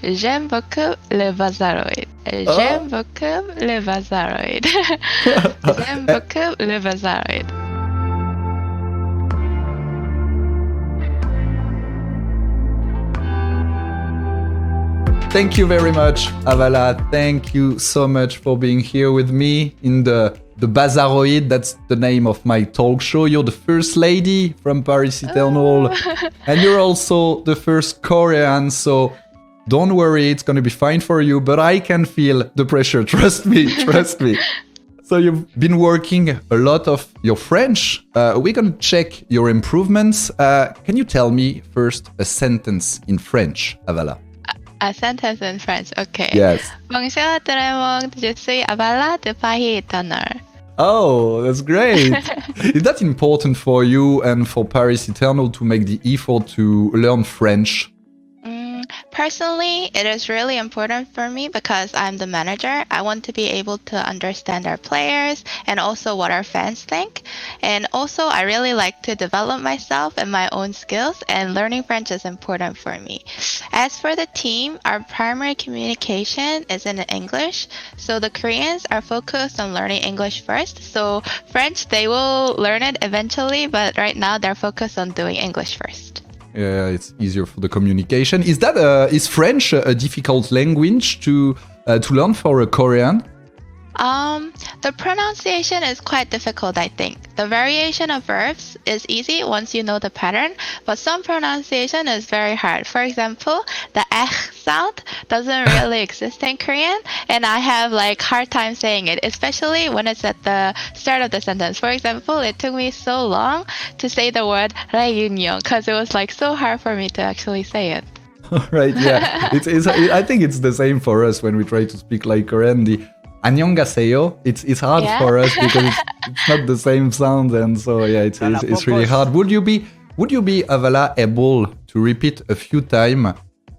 J'aime beaucoup le BAZAROIDE. J'aime beaucoup le BAZAROIDE. J'aime beaucoup le BAZAROIDE. Thank you very much, Avala. Thank you so much for being here with me in the BAZAROIDE. That's the name of my talk show. You're the first lady from Paris Eternal, and you're also the first Korean. So don't worry, it's gonna be fine for you. But I can feel the pressure. Trust me, trust me. So you've been working a lot of your French. We're gonna check your improvements. Can you tell me first a sentence in French, Avala? A sentence in French, okay. Yes. Bonjour tout le monde, je suis AVALLA de Paris Eternal. Oh, that's great. Is that important for you and for Paris Eternal to make the effort to learn French? Personally, it is really important for me because I'm the manager. I want to be able to understand our players and also what our fans think. And also, I really like to develop myself and my own skills, and learning French is important for me. As for the team, our primary communication is in English. So the Koreans are focused on learning English first. So French, they will learn it eventually, but right now they're focused on doing English first. Yeah, it's easier for the communication. Is French a difficult language to learn for a Korean? The pronunciation is quite difficult, I think. The variation of verbs is easy once you know the pattern, but some pronunciation is very hard. For example, the sound doesn't really exist in Korean, and I have like hard time saying it, especially when it's at the start of the sentence. For example, it took me so long to say the word réunion because it was like so hard for me to actually say it. Right, yeah. I think it's the same for us when we try to speak like Korean. The 안녕하세요. It's hard for us because it's not the same sound, and so yeah, it's really hard. Would you be Avala able to repeat a few times?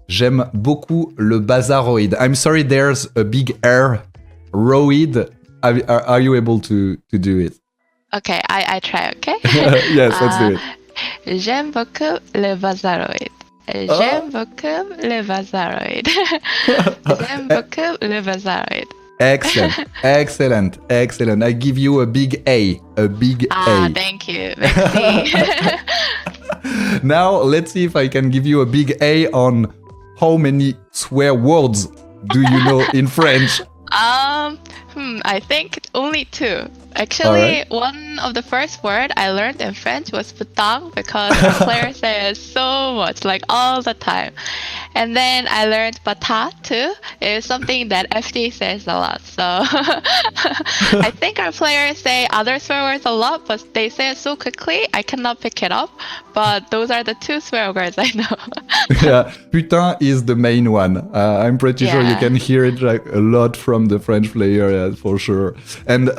J'aime beaucoup le BAZAROIDE. I'm sorry, there's a big R. Roid. Are you able to do it? Okay, I try. Okay. Yes, let's do it. J'aime beaucoup le BAZAROIDE. J'aime beaucoup le BAZAROIDE. J'aime beaucoup le BAZAROIDE. Excellent. I give you a big A. Thank you. Merci. Now, let's see if I can give you a big A on how many swear words do you know in French? I think only 2. Actually, one of the first word I learned in French was bouton because the player says so much, like all the time. And then I learned bata too. It's something that FD says a lot. So I think our players say other swear words a lot, but they say it so quickly, I cannot pick it up. But those are the 2 swear words I know. Yeah, putain is the main one. I'm pretty sure you can hear it like a lot from the French player, for sure. And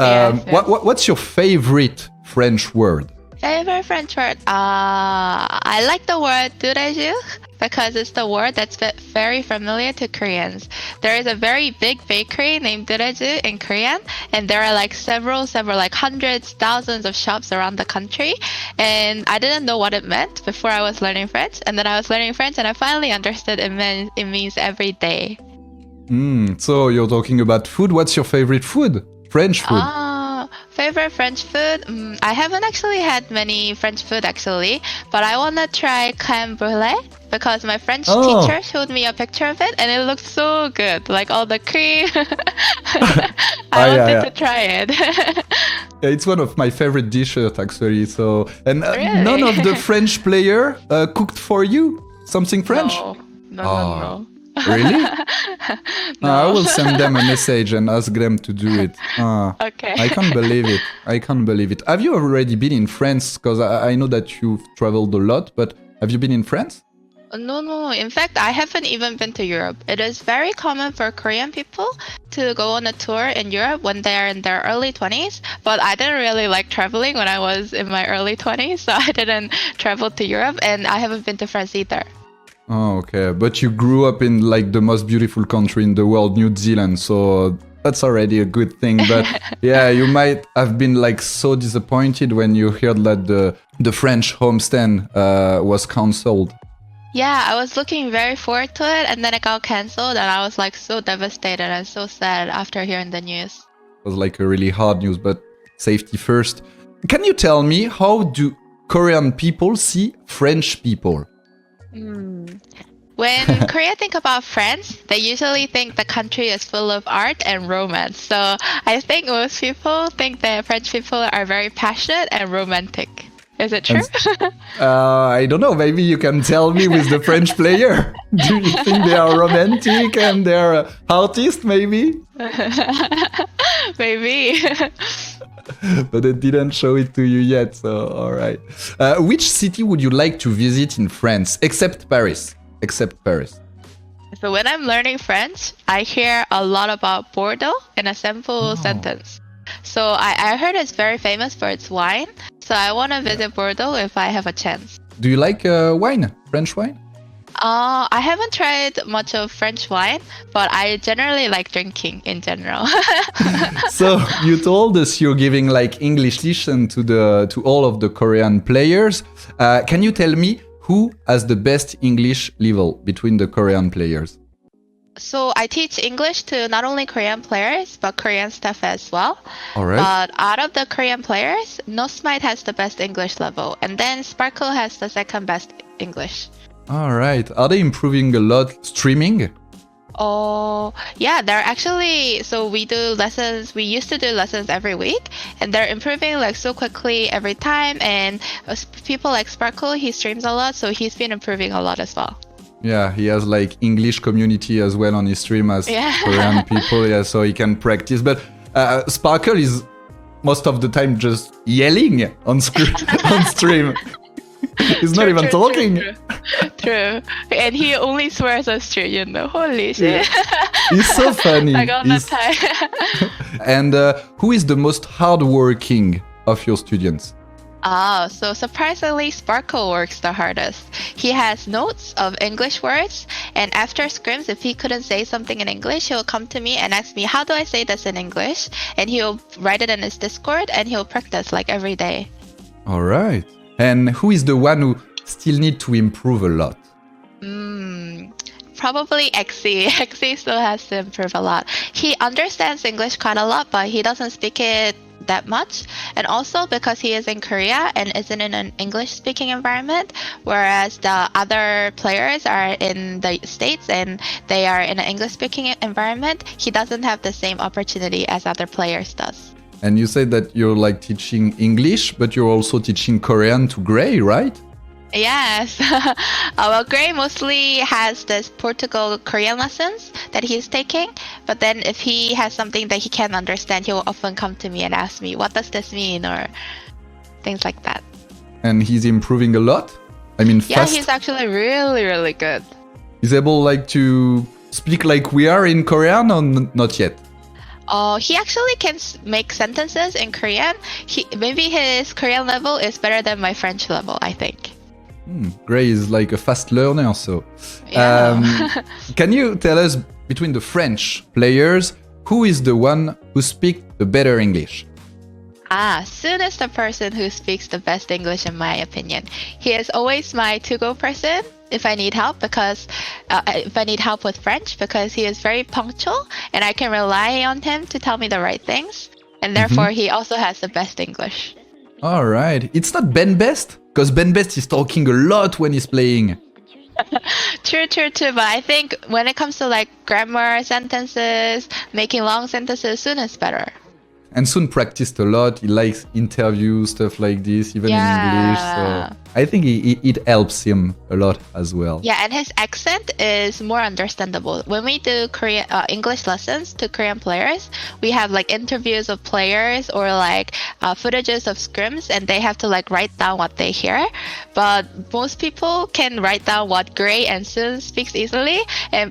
what's your favorite French word? Favorite French word? I like the word réagir because it's the word that's very familiar to Koreans. There is a very big bakery named réagir in Korean, and there are like several, like hundreds, thousands of shops around the country. And I didn't know what it meant before I was learning French, and then I was learning French, and I finally understood it means every day. So you're talking about food. What's your favorite food? French food. Favorite French food? I haven't actually had many French food actually, but I want to try crème brûlée because my French teacher showed me a picture of it and it looked so good, like all the cream. I wanted to try it. Yeah, it's one of my favorite dishes actually. So, and really? None of the French player cooked for you something French? No. Really? No. I will send them a message and ask them to do it. Okay. I can't believe it. Have you already been in France? Because I know that you've traveled a lot, but have you been in France? No. In fact, I haven't even been to Europe. It is very common for Korean people to go on a tour in Europe when they're in their early 20s. But I didn't really like traveling when I was in my early 20s, so I didn't travel to Europe, and I haven't been to France either. Oh, okay. But you grew up in like the most beautiful country in the world, New Zealand. So that's already a good thing. But yeah, you might have been like so disappointed when you heard that the French homestand was cancelled. Yeah, I was looking very forward to it, and then it got canceled, and I was like so devastated and so sad after hearing the news. It was like a really hard news, but safety first. Can you tell me, how do Korean people see French people? When Korea think about France, they usually think the country is full of art and romance. So I think most people think that French people are very passionate and romantic. Is it true? I don't know. Maybe you can tell me with the French player. Do you think they are romantic and they're artists, maybe? Maybe. But it didn't show it to you yet, so all right. Which city would you like to visit in France, except Paris? Except Paris. So when I'm learning French, I hear a lot about Bordeaux in a simple sentence. So I heard it's very famous for its wine. So I want to visit Bordeaux if I have a chance. Do you like wine? French wine? I haven't tried much of French wine, but I generally like drinking in general. So you told us you're giving like English lesson to all of the Korean players. Can you tell me who has the best English level between the Korean players? So I teach English to not only Korean players, but Korean staff as well. All right. But out of the Korean players, Nosmite has the best English level, and then Sparkle has the second best English. All right. Are they improving a lot streaming? Oh, yeah, they're actually, so we used to do lessons every week, and they're improving like so quickly every time, and people like Sparkle, he streams a lot, so he's been improving a lot as well. Yeah, he has like English community as well on his stream as Korean people, yeah, so he can practice. But Sparkle is most of the time just yelling on stream. He's not even talking. True. And he only swears on stream, Holy shit. Yeah. He's so funny. I got that time. And who is the most hardworking of your students? So surprisingly, Sparkle works the hardest. He has notes of English words, and after scrims, if he couldn't say something in English, he'll come to me and ask me, how do I say this in English? And he'll write it in his Discord, and he'll practice like every day. All right. And who is the one who still need to improve a lot? Probably Xe. Xe still has to improve a lot. He understands English quite a lot, but he doesn't speak it that much. And also because he is in Korea and isn't in an English-speaking environment, whereas the other players are in the States and they are in an English-speaking environment, he doesn't have the same opportunity as other players does. And you said that you're like teaching English, but you're also teaching Korean to Gray, right? Yes. Well, Gray mostly has this Portugal Korean lessons that he's taking. But then if he has something that he can't understand, he will often come to me and ask me, what does this mean? Or things like that. And he's improving a lot? I mean, yeah, fast? He's actually really, really good. He's able like to speak like we are in Korean or not yet? He actually can make sentences in Korean. Maybe his Korean level is better than my French level, I think. Gray is like a fast learner, so. Yeah. Can you tell us, between the French players, who is the one who speaks the better English? Soon is the person who speaks the best English in my opinion. He is always my to-go person if I need help with French, because he is very punctual and I can rely on him to tell me the right things. And therefore, he also has the best English. All right. It's not Ben Best? Because Ben Best is talking a lot when he's playing. True. But I think when it comes to like grammar, sentences, making long sentences, Soon is better. And Soon practiced a lot. He likes interviews, stuff like this, even in English. So I think it helps him a lot as well. Yeah, and his accent is more understandable. When we do English lessons to Korean players, we have like interviews of players or like footages of scrims, and they have to like write down what they hear. But most people can write down what Gray and Soon speaks easily,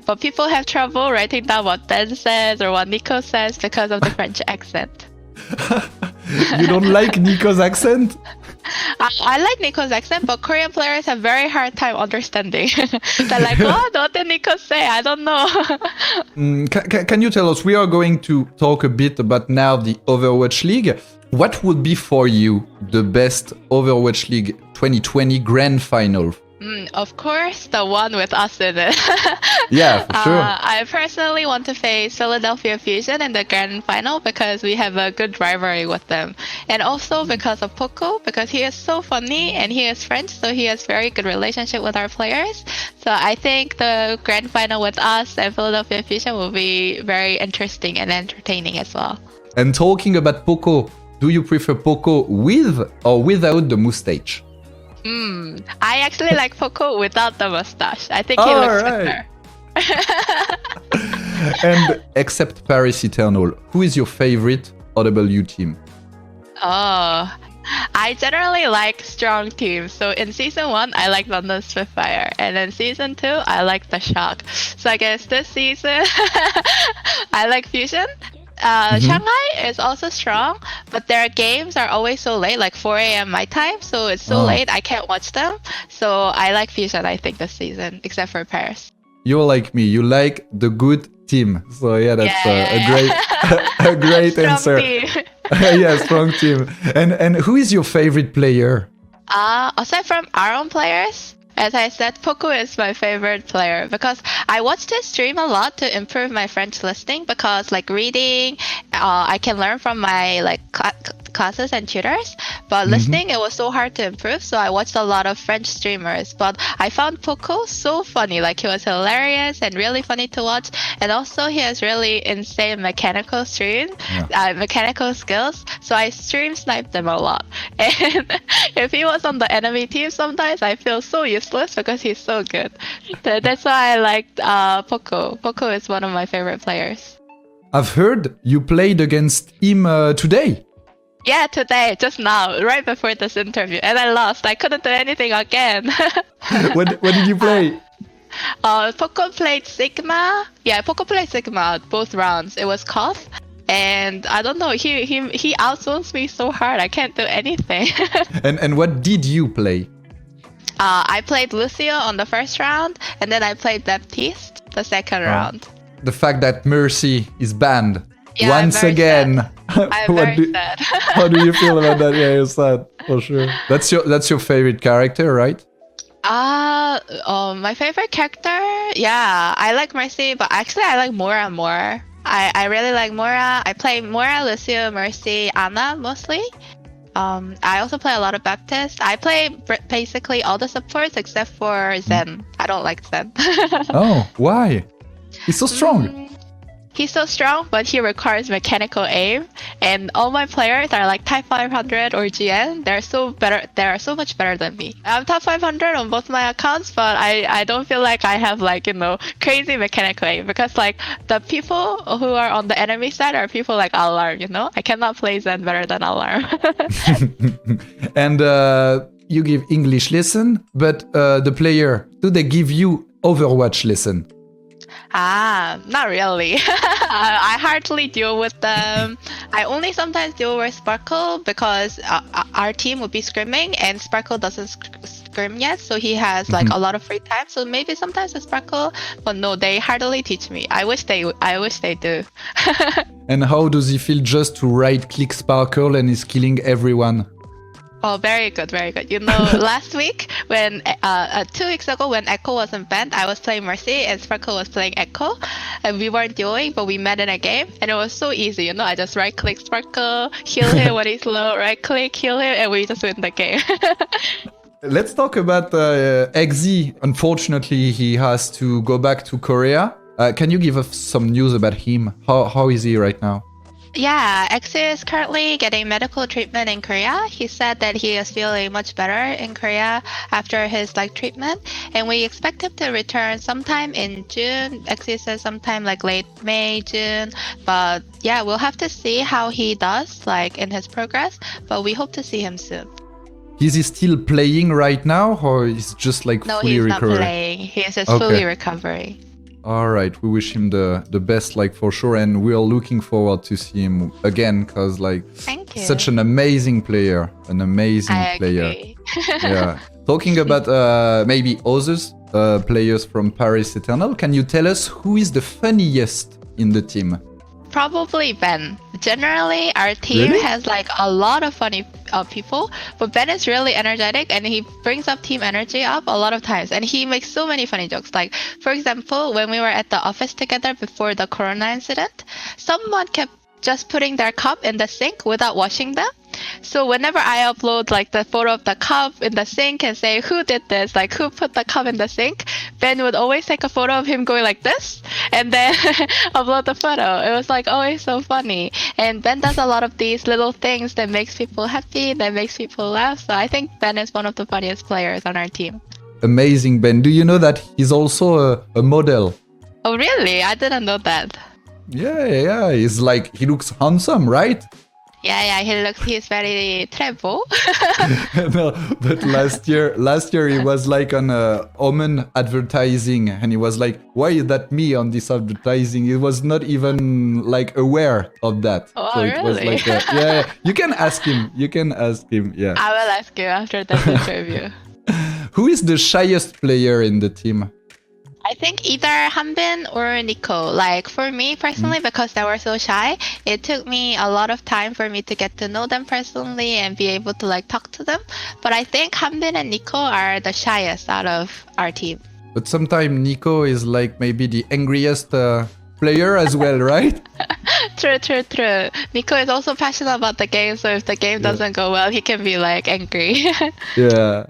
but people have trouble writing down what Ben says or what Nico says because of the French accent. You don't like Nico's accent? I like Nico's accent, but Korean players have very hard time understanding. They're like, what did Nico say? I don't know. Can you tell us, we are going to talk a bit about now the Overwatch League. What would be for you the best Overwatch League 2020 grand final Of course, the one with us in it. Yeah, for sure. I personally want to face Philadelphia Fusion in the grand final because we have a good rivalry with them. And also because of Poco, because he is so funny and he is French, so he has very good relationship with our players. So I think the grand final with us and Philadelphia Fusion will be very interesting and entertaining as well. And talking about Poco, do you prefer Poco with or without the mustache? I actually like Poco without the mustache. I think he looks better. And except Paris Eternal, who is your favorite OW team? Oh, I generally like strong teams. So in season 1, I like London Spitfire, and in season 2, I like the Shock. So I guess this season, I like Fusion. Shanghai is also strong, but their games are always so late, like 4 a.m. my time, so it's so late I can't watch them. So I like Fusion, I think, this season, except for Paris. You're like me, you like the good team. So yeah, that's a great answer. Yeah, strong team. And who is your favorite player? Aside from our own players, as I said, Poco is my favorite player because I watched his stream a lot to improve my French listening because like reading, I can learn from my like classes and tutors, but listening, it was so hard to improve. So I watched a lot of French streamers, but I found Poco so funny. Like he was hilarious and really funny to watch. And also he has really insane mechanical mechanical skills. So I stream sniped them a lot. And if he was on the enemy team, sometimes I feel so useless because he's so good. That's why I liked Poco. Poco is one of my favorite players. I've heard you played against him today. Yeah, today, just now, right before this interview. And I lost. I couldn't do anything again. What did you play? Poco played Sigma. Yeah, Poco played Sigma both rounds. It was Koth. And I don't know, he outzones me so hard. I can't do anything. And what did you play? I played Lucio on the first round. And then I played Baptiste the second round. The fact that Mercy is banned. Yeah, once again. I'm very sad. How do you feel about that? Yeah, you're sad for sure. That's your favorite character, right? My favorite character, yeah, I like Mercy, but actually I like Mora more. I really like Mora. I play Mora, Lucio, Mercy, Anna mostly. I also play a lot of Baptiste. I play basically all the supports except for Zen. I don't like Zen. Oh, why? He's so strong. He's so strong, but he requires mechanical aim. And all my players are like Type 500 or GN. They're so better. They are so much better than me. I'm top 500 on both my accounts, but I don't feel like I have like, crazy mechanical aim because like the people who are on the enemy side are people like Alarm, I cannot play Zen better than Alarm. And you give English lesson, but the player, do they give you Overwatch lesson? Not really. I hardly deal with them. I only sometimes deal with Sparkle because our team would be scrimming and Sparkle doesn't scrim yet, so he has like a lot of free time. So maybe sometimes with Sparkle, but no, they hardly teach me. I wish they do. And how does he feel just to right-click Sparkle and he's killing everyone? Oh, very good, very good. Last week, when 2 weeks ago, when Echo wasn't banned, I was playing Mercy and Sparkle was playing Echo, and we weren't dueling, but we met in a game, and it was so easy. I just right-click Sparkle, heal him when he's low, right-click, heal him, and we just win the game. Let's talk about XZ. Unfortunately, he has to go back to Korea. Can you give us some news about him? How is he right now? Yeah, X is currently getting medical treatment in Korea. He said that he is feeling much better in Korea after his treatment, and we expect him to return sometime in June. X says sometime like late May, June. But yeah, we'll have to see how he does in his progress. But we hope to see him soon. Is he still playing right now, or is just fully recovering? No, he's not playing. He is just fully recovering. All right, we wish him the best, for sure, and we are looking forward to see him again, because Thank you. Such an amazing player, I player. Agree. Yeah. Talking about maybe others players from Paris Eternal, can you tell us who is the funniest in the team? Probably Ben. Generally, our team has a lot of funny people. But Ben is really energetic and he brings up team energy up a lot of times. And he makes so many funny jokes. Like, for example, when we were at the office together before the Corona incident, someone kept just putting their cup in the sink without washing them. So whenever I upload like the photo of the cup in the sink and say who did this, like who put the cup in the sink, Ben would always take a photo of him going like this and then upload the photo. It was like always so funny. And Ben does a lot of these little things that makes people happy, that makes people laugh. So I think Ben is one of the funniest players on our team. Amazing, Ben. Do you know that he's also a model? Oh really? I didn't know that. Yeah. He's like, he looks handsome, right? Yeah, he's very treble. No, but last year he was like on a Omen advertising, and he was like, "Why is that me on this advertising?" He was not even like aware of that. Oh, so it really? was like, yeah. You can ask him. Yeah. I will ask you after that interview. Who is the shyest player in the team? I think either Hanbin or Nico. Like for me personally, because they were so shy, it took me a lot of time for me to get to know them personally and be able to like talk to them. But I think Hanbin and Nico are the shyest out of our team. But sometimes Nico is like maybe the angriest player as well, right? True. Nico is also passionate about the game, so if the game doesn't go well, he can be like angry. Yeah.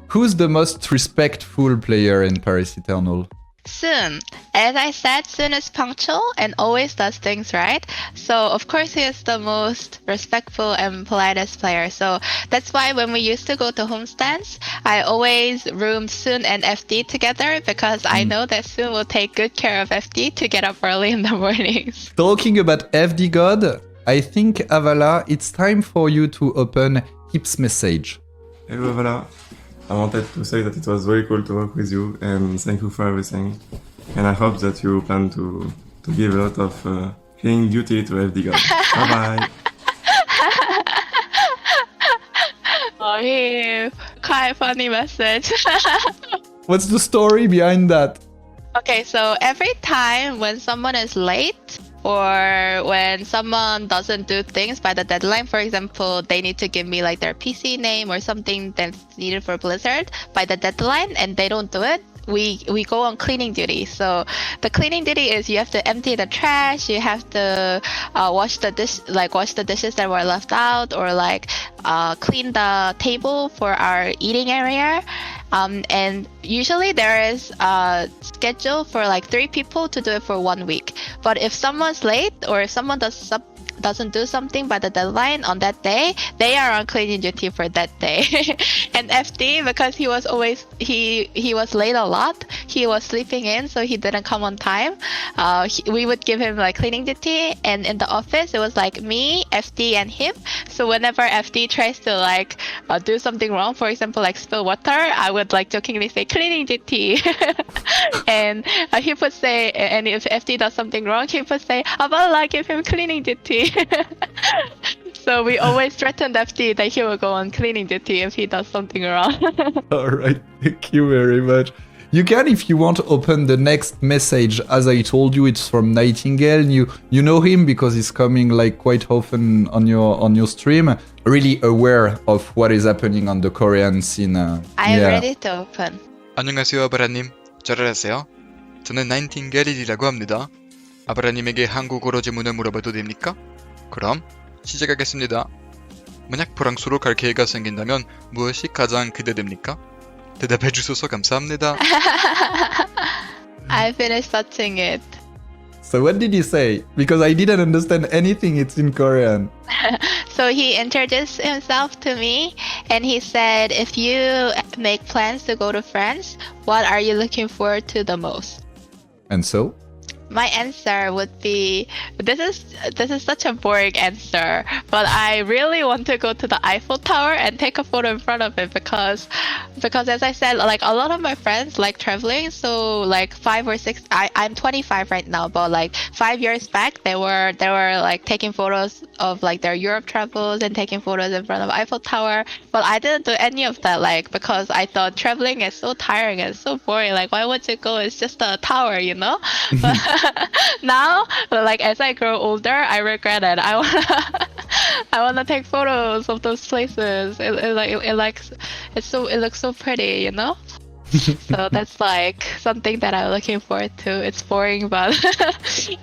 Who's the most respectful player in Paris Eternal? Soon. As I said, Soon is punctual and always does things right. So of course he is the most respectful and politest player. So that's why when we used to go to homestands, I always roomed Soon and FD together because I know that Soon will take good care of FD to get up early in the mornings. Talking about FD God, I think, AVALLA, it's time for you to open Hip's message. Hello AVALLA. I wanted to say that it was very cool to work with you and thank you for everything. And I hope that you plan to give a lot of cleaning duty to FD God. Bye bye. Oh, Hip. Quite funny message. What's the story behind that? Okay, so every time when someone is late, or when someone doesn't do things by the deadline, for example, they need to give me like their PC name or something that's needed for Blizzard by the deadline and they don't do it, we go on cleaning duty. So the cleaning duty is you have to empty the trash, you have to wash the dishes that were left out, or like clean the table for our eating area. And usually there is a schedule for like 3 people to do it for 1 week. But if someone's late or if someone doesn't do something by the deadline on that day, they are on cleaning duty for that day. And FD, because he was always he was late a lot, he was sleeping in, so he didn't come on time. We would give him like cleaning duty, and in the office it was like me, FD, and him. So whenever FD tries to like do something wrong, for example like spill water, I would like jokingly say cleaning duty. And he would say, and if FD does something wrong, he would say, AVALLA, give him cleaning duty. So we always threatened FD that he will go on cleaning duty if he does something wrong. All right, thank you very much. You can, if you want, open the next message. As I told you, it's from Nightingale. You know him because he's coming like quite often on your stream. Really aware of what is happening on the Korean scene. I am ready to open. 안녕하세요, 아브라님. 잘 알았어요? 저는 나이팅게일이라고 합니다. 아브라님에게 한국어로 질문을 물어봐도 됩니까? 그럼 시작하겠습니다. 만약 프랑스로 갈 계획이 생긴다면 무엇이 가장 기대됩니까? 대답해 주셔서 감사합니다. I finished watching it. So what did he say? Because I didn't understand anything. It's in Korean. So he introduced himself to me and he said, if you make plans to go to France, what are you looking forward to the most? And so? My answer would be, this is such a boring answer, but I really want to go to the Eiffel Tower and take a photo in front of it because as I said, like a lot of my friends like traveling. So like 5 or 6, I'm 25 right now, but like 5 years back, they were like taking photos of like their Europe travels and taking photos in front of Eiffel Tower. But I didn't do any of that, like because I thought traveling is so tiring and so boring. Like why would you go? It's just a tower, you know. Now, like as I grow older, I regret it. I wanna take photos of those places. It looks so pretty, you know. So that's like something that I'm looking forward to. It's boring, but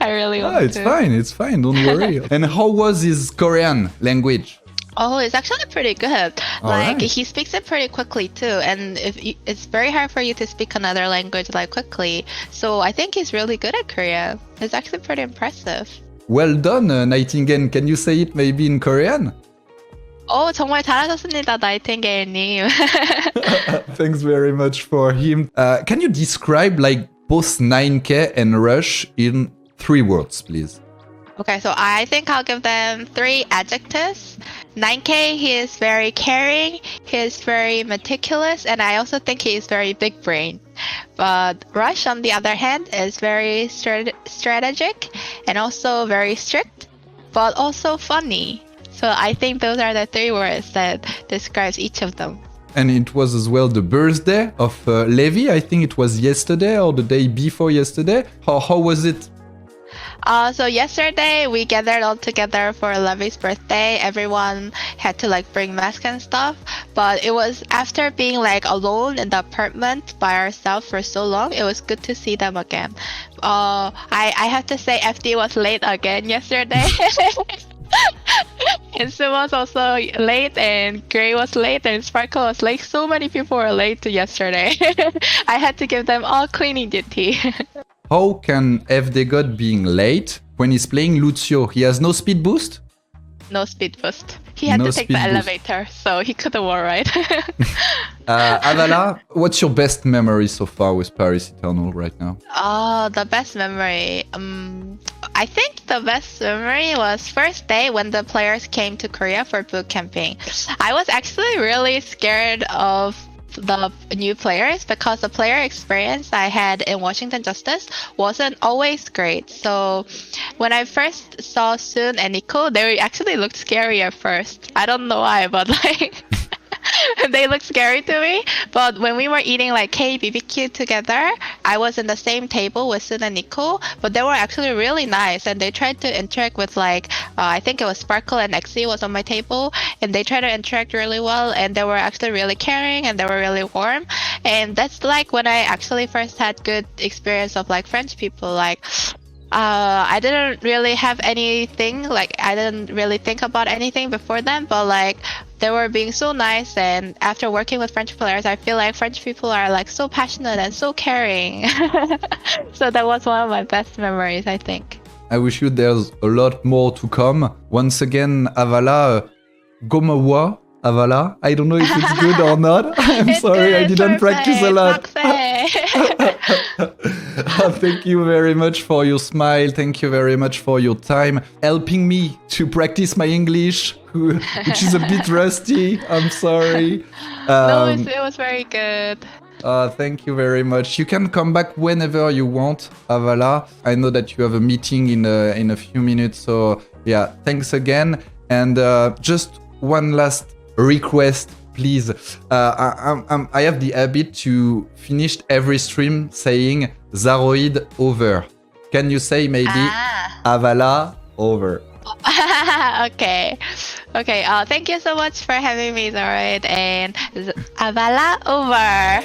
I really want It's to. fine. It's fine. Don't worry. And how was his Korean language? Oh, it's actually pretty good. Alright. He speaks it pretty quickly too, and it's very hard for you to speak another language like quickly. So I think he's really good at Korean. It's actually pretty impressive. Well done, Nightingale. Can you say it maybe in Korean? 정말 잘하셨습니다, 나이팅게일님. Thanks very much for him. Can you describe like both 9K and Rush in 3 words, please? Okay, so I think I'll give them 3 adjectives. 9K, he is very caring, he is very meticulous, and I also think he is very big brain. But Rush, on the other hand, is very strategic and also very strict, but also funny. So I think those are the 3 words that describes each of them. And it was as well the birthday of Levi. I think it was yesterday or the day before yesterday. How was it? So yesterday we gathered all together for Levi's birthday. Everyone had to like bring masks and stuff, but it was after being like alone in the apartment by ourselves for so long. It was good to see them again. I have to say FD was late again yesterday. And Sue was also late, and Gray was late, and Sparkle was late. So many people were late yesterday. I had to give them all cleaning duty. How can FD God being late when he's playing Lucio? He has no speed boost? No speed boost. He had No to take the speed boost. elevator, so he couldn't walk right. Avala, what's your best memory so far with Paris Eternal right now? Oh, the best memory. I think the best memory was first day when the players came to Korea for boot camping. I was actually really scared of the new players because the player experience I had in Washington Justice wasn't always great. So when I first saw Soon and Nico, they actually looked scary at first. I don't know why, but like they looked scary to me. But when we were eating like K-BBQ together, I was in the same table with Soon and Nico, but they were actually really nice, and they tried to interact with like I think it was Sparkle and Exy was on my table, and they tried to interact really well, and they were actually really caring, and they were really warm. And that's like when I actually first had good experience of like French people. Like I didn't really have anything, like I didn't really think about anything before then, but like they were being so nice, and after working with French players, I feel like French people are like so passionate and so caring. So that was one of my best memories, I think. I wish you there's a lot more to come. Once again, Avala, Gomawa, Avala. I don't know if it's good or not. I'm It's sorry, I good, didn't practice a lot. Parfait. Thank you very much for your smile. Thank you very much for your time helping me to practice my English, which is a bit rusty. I'm sorry. No, it was very good. Thank you very much. You can come back whenever you want, Avala. I know that you have a meeting in a few minutes, so yeah, thanks again. And just one last request, please. I have the habit to finish every stream saying Zaroide over. Can you say maybe Avala over? Okay. Thank you so much for having me, Zaroide, and Avala over.